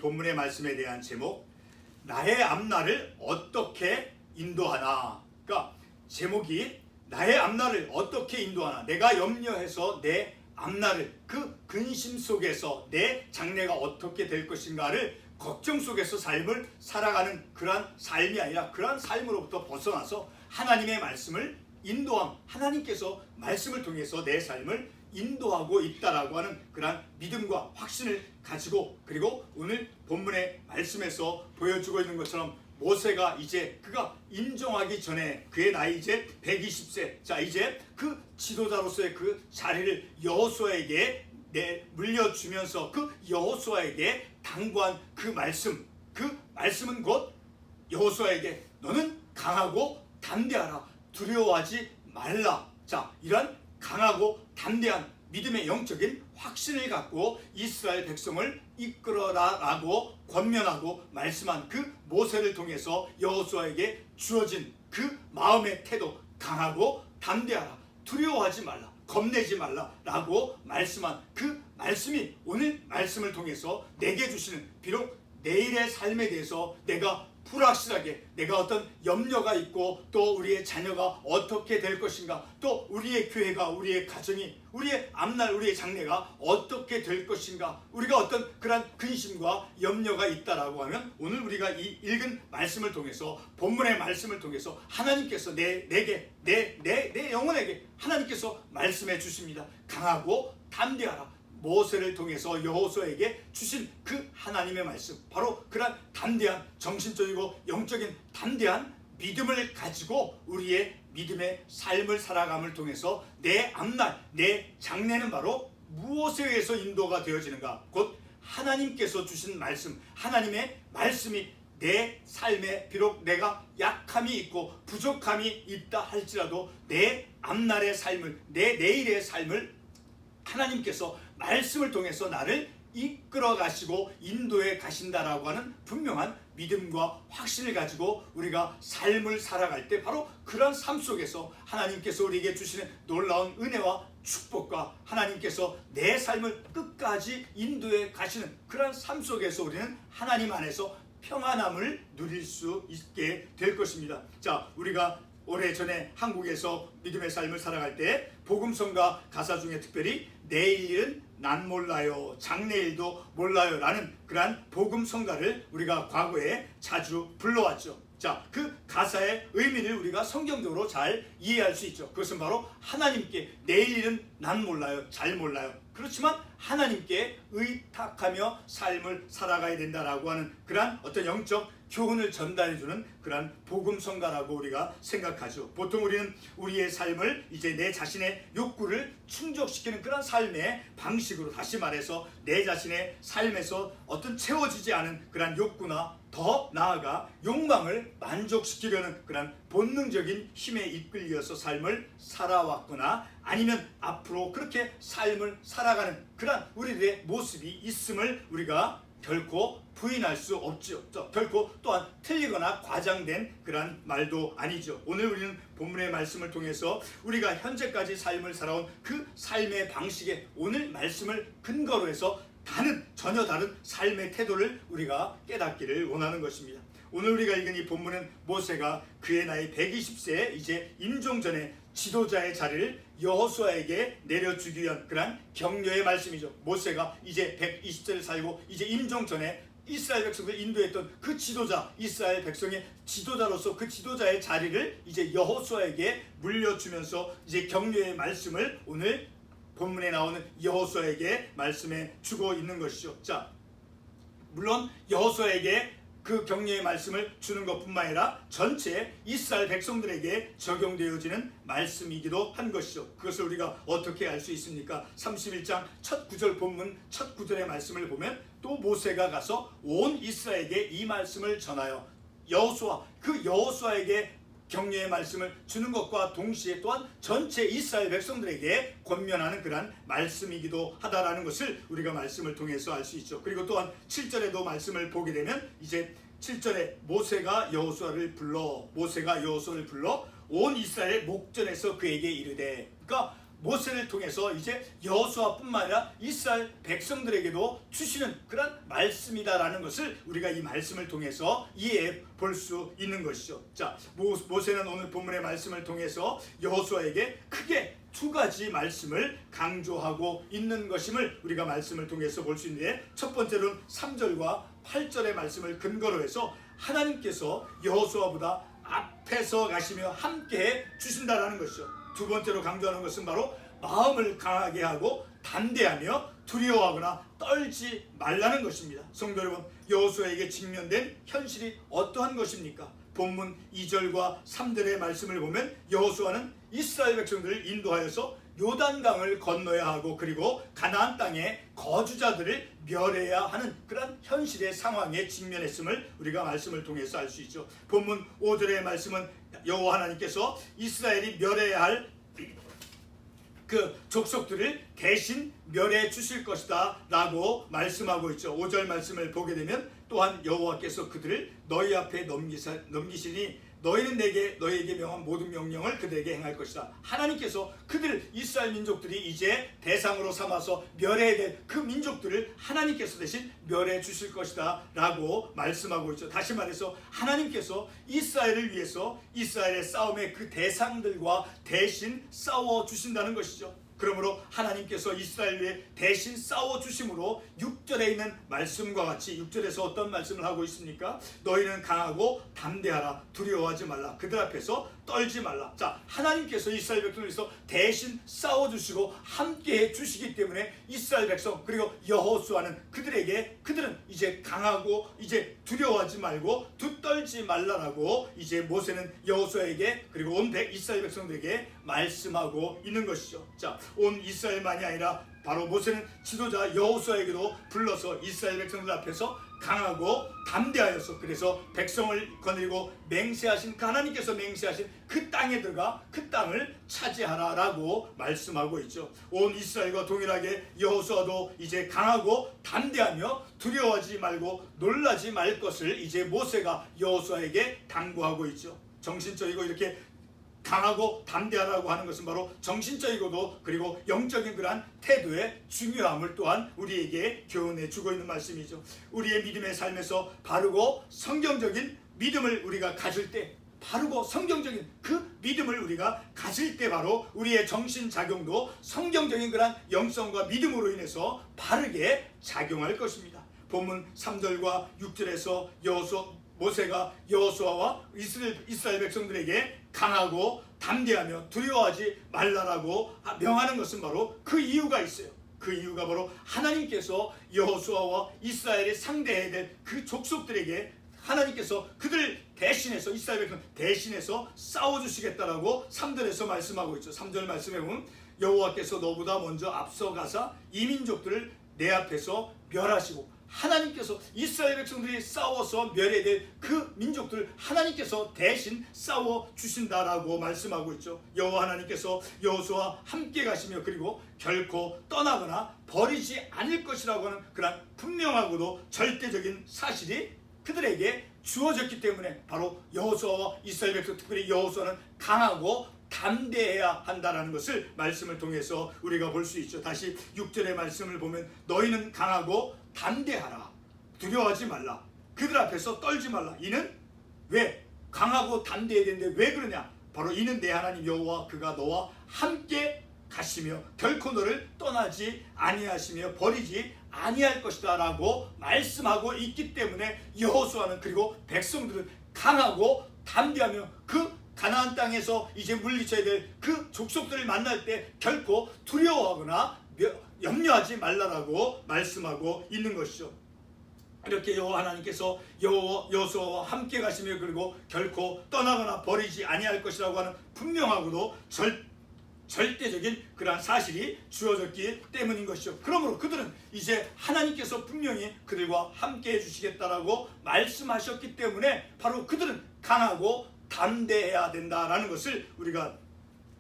본문의 말씀에 대한 제목, 나의 앞날을 어떻게 인도하나. 그러니까 제목이 나의 앞날을 어떻게 인도하나. 내가 염려해서 내 앞날을, 그 근심 속에서 내 장래가 어떻게 될 것인가를 걱정 속에서 삶을 살아가는 그러한 삶이 아니라 그러한 삶으로부터 벗어나서 하나님의 말씀을 인도함, 하나님께서 말씀을 통해서 내 삶을 인도하고 있다라고 하는 그러한 믿음과 확신을 가지고, 그리고 오늘 본문의 말씀에서 보여주고 있는 것처럼 모세가 이제 그가 인정하기 전에 그의 나이 이제 120세, 자 이제 그 지도자로서의 그 자리를 여호수아에게 물려주면서 그 여호수아에게 당부한 그 말씀은 곧 여호수아에게 너는 강하고 담대하라, 두려워하지 말라. 자, 이런 강하고 담대한 믿음의 영적인 확신을 갖고 이스라엘 백성을 이끌어라라고 권면하고 말씀한 그 모세를 통해서 여호수아에게 주어진 그 마음의 태도, 강하고 담대하라, 두려워하지 말라, 겁내지 말라라고 말씀한 그 말씀이 오늘 말씀을 통해서 내게 주시는, 비록 내일의 삶에 대해서 내가 불확실하게, 내가 어떤 염려가 있고 또 우리의 자녀가 어떻게 될 것인가, 또 우리의 교회가, 우리의 가정이, 우리의 앞날, 우리의 장래가 어떻게 될 것인가, 우리가 어떤 그런 근심과 염려가 있다라고 하면 오늘 우리가 이 읽은 말씀을 통해서, 본문의 말씀을 통해서 하나님께서 내게, 내 영혼에게 하나님께서 말씀해 주십니다. 강하고 담대하라. 모세를 통해서 여호수아에게 주신 그 하나님의 말씀, 바로 그런 담대한, 정신적이고 영적인 담대한 믿음을 가지고 우리의 믿음의 삶을 살아감을 통해서 내 앞날, 내 장래는 바로 무엇에 의해서 인도가 되어지는가, 곧 하나님께서 주신 말씀, 하나님의 말씀이 내 삶에 비록 내가 약함이 있고 부족함이 있다 할지라도 내 앞날의 삶을, 내 내일의 삶을 하나님께서 말씀을 통해서 나를 이끌어 가시고 인도해 가신다라고 하는 분명한 믿음과 확신을 가지고 우리가 삶을 살아갈 때 바로 그런 삶 속에서 하나님께서 우리에게 주시는 놀라운 은혜와 축복과 하나님께서 내 삶을 끝까지 인도해 가시는 그런 삶 속에서 우리는 하나님 안에서 평안함을 누릴 수 있게 될 것입니다. 자, 우리가 오래전에 한국에서 믿음의 삶을 살아갈 때 복음성가 가사 중에 특별히 내일은 난 몰라요, 장래일도 몰라요 라는 그러한 복음성가를 우리가 과거에 자주 불러왔죠. 자, 그 가사의 의미를 우리가 성경적으로 잘 이해할 수 있죠. 그것은 바로 하나님께 내일은 난 몰라요, 잘 몰라요, 그렇지만 하나님께 의탁하며 삶을 살아가야 된다라고 하는 그러한 어떤 영적 교훈을 전달해주는 그러한 복음성가라고 우리가 생각하죠. 보통 우리는 우리의 삶을 이제 내 자신의 욕구를 충족시키는 그런 삶의 방식으로, 다시 말해서 내 자신의 삶에서 어떤 채워지지 않은 그런 욕구나 더 나아가 욕망을 만족시키려는 그런 본능적인 힘에 이끌려서 삶을 살아왔거나 아니면 앞으로 그렇게 삶을 살아가는 그런 우리들의 모습이 있음을 우리가 결코 부인할 수 없죠. 결코 또한 틀리거나 과장된 그런 말도 아니죠. 오늘 우리는 본문의 말씀을 통해서 우리가 현재까지 삶을 살아온 그 삶의 방식에 오늘 말씀을 근거로 해서 전혀 다른 삶의 태도를 우리가 깨닫기를 원하는 것입니다. 오늘 우리가 읽은 이 본문은 모세가 그의 나이 120세에 이제 임종 전에 지도자의 자리를 여호수아에게 내려주기 위한 그런 격려의 말씀이죠. 모세가 이제 120세를 살고 이제 임종 전에 이스라엘 백성을 인도했던 그 지도자, 이스라엘 백성의 지도자로서 그 지도자의 자리를 이제 여호수아에게 물려주면서 이제 격려의 말씀을 오늘 본문에 나오는 여호수아에게 말씀해 주고 있는 것이죠. 자, 물론 여호수아에게 그 격려의 말씀을 주는 것뿐만 아니라 전체 이스라엘 백성들에게 적용되어지는 말씀이기도 한 것이죠. 그것을 우리가 어떻게 알 수 있습니까? 31장 첫 구절 본문 첫 구절의 말씀을 보면 또 모세가 가서 온 이스라엘에게 이 말씀을 전하여 그 여호수아에게 격려의 말씀을 주는 것과 동시에 또한 전체 이스라엘 백성들에게 권면하는 그러한 말씀이기도 하다라는 것을 우리가 말씀을 통해서 알 수 있죠. 그리고 또한 7절에도 말씀을 보게 되면 이제 7절에 모세가 여호수아를 불러 온 이스라엘의 목전에서 그에게 이르되, 그러니까 모세를 통해서 이제 여호수아뿐만 아니라 이스라엘 백성들에게도 주시는 그런 말씀이다라는 것을 우리가 이 말씀을 통해서 이해해 볼 수 있는 것이죠. 자, 모세는 오늘 본문의 말씀을 통해서 여호수아에게 크게 두 가지 말씀을 강조하고 있는 것임을 우리가 말씀을 통해서 볼 수 있는데, 첫 번째로는 3절과 8절의 말씀을 근거로 해서 하나님께서 여호수아보다 앞에서 가시며 함께해 주신다라는 것이죠. 두 번째로 강조하는 것은 바로 마음을 강하게 하고 담대하며 두려워하거나 떨지 말라는 것입니다. 성도 여러분, 여호수아에게 직면된 현실이 어떠한 것입니까? 본문 2절과 3절의 말씀을 보면 여호수아는 이스라엘 백성들을 인도하여서 요단강을 건너야 하고 그리고 가나안 땅의 거주자들을 멸해야 하는 그런 현실의 상황에 직면했음을 우리가 말씀을 통해서 알 수 있죠. 본문 5절의 말씀은 여호와 하나님께서 이스라엘이 멸해야 할 그 족속들을 대신 멸해 주실 것이다 라고 말씀하고 있죠. 5절 말씀을 보게 되면 또한 여호와께서 그들을 너희 앞에 넘기시니 너희는 너희에게 명한 모든 명령을 그들에게 행할 것이다. 하나님께서 그들 이스라엘 민족들이 이제 대상으로 삼아서 멸해야 될 그 민족들을 하나님께서 대신 멸해 주실 것이다 라고 말씀하고 있죠. 다시 말해서 하나님께서 이스라엘을 위해서 이스라엘의 싸움의 그 대상들과 대신 싸워 주신다는 것이죠. 그러므로 하나님께서 이스라엘 위해 대신 싸워주심으로 6절에 있는 말씀과 같이 6절에서 어떤 말씀을 하고 있습니까? 너희는 강하고 담대하라. 두려워하지 말라. 그들 앞에서 떨지 말라. 자, 하나님께서 이스라엘 백성을 위해서 대신 싸워주시고 함께해 주시기 때문에 이스라엘 백성 그리고 여호수아는 그들은 이제 강하고 이제 두려워하지 말고 떨지 말라라고 이제 모세는 여호수아에게 그리고 온 이스라엘 백성들에게 말씀하고 있는 것이죠. 자, 온 이스라엘만이 아니라 바로 모세는 지도자 여호수아에게도 불러서 이스라엘 백성들 앞에서 강하고 담대하여서 그래서 백성을 거느리고 맹세하신 하나님께서 맹세하신 그 땅에 들어가 그 땅을 차지하라라고 말씀하고 있죠. 온 이스라엘과 동일하게 여호수아도 이제 강하고 담대하며 두려워하지 말고 놀라지 말 것을 이제 모세가 여호수아에게 당부하고 있죠. 정신적이고 이렇게 강하고 담대하라고 하는 것은 바로 정신적이고도 그리고 영적인 그러한 태도의 중요함을 또한 우리에게 교훈해 주고 있는 말씀이죠. 우리의 믿음의 삶에서 바르고 성경적인 믿음을 우리가 가질 때 바르고 성경적인 그 믿음을 우리가 가질 때 바로 우리의 정신작용도 성경적인 그러한 영성과 믿음으로 인해서 바르게 작용할 것입니다. 본문 3절과 6절에서 모세가 여호수아와 이스라엘 백성들에게 강하고 담대하며 두려워하지 말라라고 명하는 것은 바로 그 이유가 있어요. 그 이유가 바로 하나님께서 여호수아와 이스라엘이 상대해야 될 그 족속들에게 하나님께서 그들 대신해서 이스라엘 백성 대신해서 싸워주시겠다라고 3절에서 말씀하고 있죠. 3절 말씀에 보면 여호와께서 너보다 먼저 앞서가사 이 민족들을 내 앞에서 멸하시고 하나님께서 이스라엘 백성들이 싸워서 멸해야 될 그 민족들을 하나님께서 대신 싸워 주신다라고 말씀하고 있죠. 여호와 하나님께서 여호수아와 함께 가시며 그리고 결코 떠나거나 버리지 않을 것이라고 하는 그런 분명하고도 절대적인 사실이 그들에게 주어졌기 때문에 바로 여호수아와 이스라엘 백성 특별히 여호수아는 강하고 담대해야 한다라는 것을 말씀을 통해서 우리가 볼 수 있죠. 다시 6절의 말씀을 보면 너희는 강하고 담대하라. 두려워하지 말라. 그들 앞에서 떨지 말라. 이는 왜? 강하고 담대해야 되는데 왜 그러냐? 바로 이는 내 하나님 여호와 그가 너와 함께 가시며 결코 너를 떠나지 아니하시며 버리지 아니할 것이다 라고 말씀하고 있기 때문에 여호수아는 그리고 백성들은 강하고 담대하며 그 가나안 땅에서 이제 물리쳐야 될 그 족속들을 만날 때 결코 두려워하거나 염려하지 말라라고 말씀하고 있는 것이죠. 이렇게 여호와 하나님께서 여호수아와 함께 가시며 그리고 결코 떠나거나 버리지 아니할 것이라고 하는 분명하고도 절대적인 그러한 사실이 주어졌기 때문인 것이죠. 그러므로 그들은 이제 하나님께서 분명히 그들과 함께 해주시겠다라고 말씀하셨기 때문에 바로 그들은 강하고 담대해야 된다라는 것을 우리가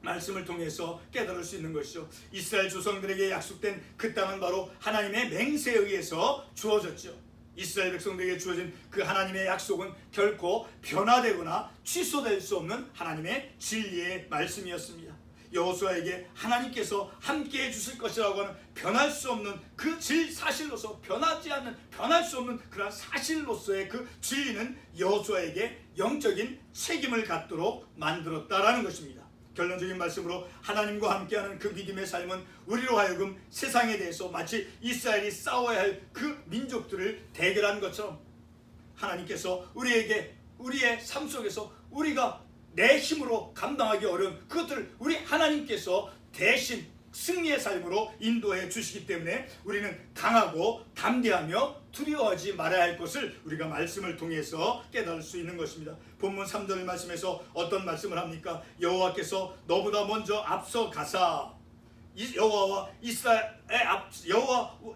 말씀을 통해서 깨달을 수 있는 것이죠. 이스라엘 조상들에게 약속된 그 땅은 바로 하나님의 맹세에 의해서 주어졌죠. 이스라엘 백성들에게 주어진 그 하나님의 약속은 결코 변화되거나 취소될 수 없는 하나님의 진리의 말씀이었습니다. 여호수아에게 하나님께서 함께해 주실 것이라고 하는 변할 수 없는 그 사실로서 변하지 않는 변할 수 없는 그런 사실로서의 그 진리는 여호수아에게 영적인 책임을 갖도록 만들었다라는 것입니다. 결론적인 말씀으로 하나님과 함께하는 그 믿음의 삶은 우리로 하여금 세상에 대해서 마치 이스라엘이 싸워야 할 그 민족들을 대결한 것처럼 하나님께서 우리에게 우리의 삶 속에서 우리가 내 힘으로 감당하기 어려운 그것들을 우리 하나님께서 대신 승리의 삶으로 인도해 주시기 때문에 우리는 강하고 담대하며 두려워하지 말아야 할 것을 우리가 말씀을 통해서 깨달을 수 있는 것입니다. 본문 3절 말씀에서 어떤 말씀을 합니까? 여호와께서 너보다 먼저 앞서 가사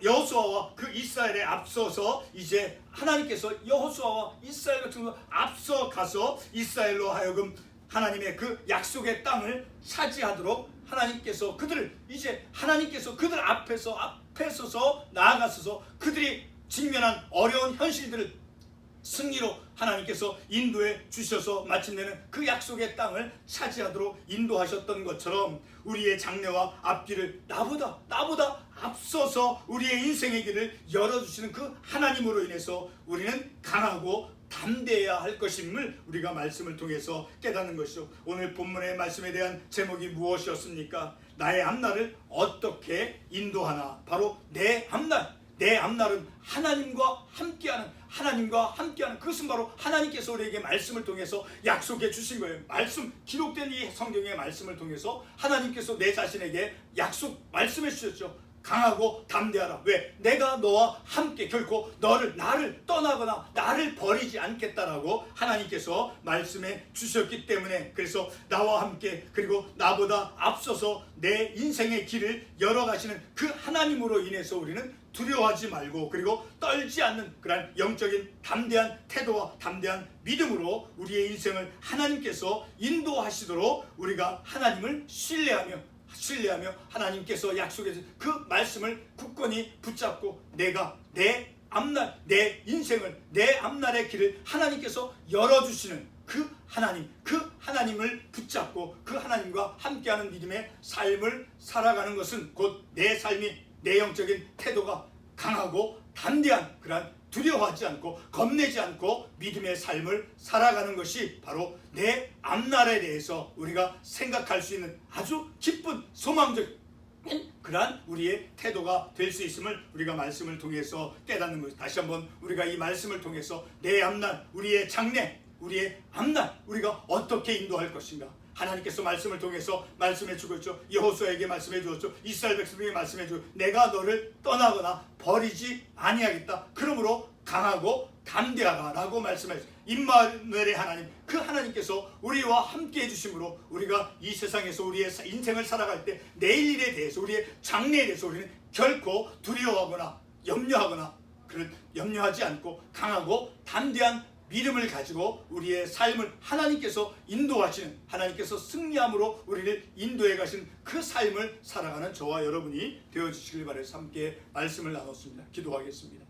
여호수아와 그 이스라엘에 앞서서 이제 하나님께서 여호수아와 이스라엘 같은 경우 앞서 가서 이스라엘로 하여금 하나님의 그 약속의 땅을 차지하도록 하나님께서 그들 앞에 서서 나아가셔서 그들이 직면한 어려운 현실들을 승리로 하나님께서 인도해 주셔서 마침내는 그 약속의 땅을 차지하도록 인도하셨던 것처럼 우리의 장래와 앞길을 나보다 앞서서 우리의 인생의 길을 열어주시는 그 하나님으로 인해서 우리는 강하고 담대해야 할 것임을 우리가 말씀을 통해서 깨닫는 것이죠. 오늘 본문의 말씀에 대한 제목이 무엇이었습니까? 나의 앞날을 어떻게 인도하나. 바로 내 앞날은 하나님과 함께하는 그것은 바로 하나님께서 우리에게 말씀을 통해서 약속해 주신 거예요. 기록된 이 성경의 말씀을 통해서 하나님께서 내 자신에게 말씀해 주셨죠. 강하고 담대하라. 왜? 내가 너와 함께 결코 나를 떠나거나 나를 버리지 않겠다라고 하나님께서 말씀해 주셨기 때문에, 그래서 나와 함께 그리고 나보다 앞서서 내 인생의 길을 열어가시는 그 하나님으로 인해서 우리는 두려워하지 말고 그리고 떨지 않는 그런 영적인 담대한 태도와 담대한 믿음으로 우리의 인생을 하나님께서 인도하시도록 우리가 하나님을 신뢰하며 하나님께서 약속해 주신 그 말씀을 굳건히 붙잡고 내가 내 앞날의 길을 하나님께서 열어주시는 그 하나님을 붙잡고 그 하나님과 함께하는 믿음의 삶을 살아가는 것은 곧 내 영적인 태도가 강하고 담대한 그러한 두려워하지 않고 겁내지 않고 믿음의 삶을 살아가는 것이 바로 내 앞날에 대해서 우리가 생각할 수 있는 아주 기쁜 소망적인 그러한 우리의 태도가 될 수 있음을 우리가 말씀을 통해서 깨닫는 것입니다. 다시 한번 우리가 이 말씀을 통해서 내 앞날, 우리의 장래, 우리의 앞날 우리가 어떻게 인도할 것인가. 하나님께서 말씀을 통해서 말씀해 주고 있죠. 여호수아에게 말씀해 주었죠. 이스라엘 백성에게 말씀해 주고 내가 너를 떠나거나 버리지 아니하겠다. 그러므로 강하고 담대하라 라고 말씀하셨습니다. 임마누엘의 하나님, 그 하나님께서 우리와 함께 해주심으로 우리가 이 세상에서 우리의 인생을 살아갈 때 내일 일에 대해서 우리의 장래에 대해서 우리는 결코 두려워하거나 염려하지 않고 강하고 담대한 믿음을 가지고 우리의 삶을 하나님께서 인도하시는, 하나님께서 승리함으로 우리를 인도해 가신 그 삶을 살아가는 저와 여러분이 되어주시길 바라서 함께 말씀을 나눴습니다. 기도하겠습니다.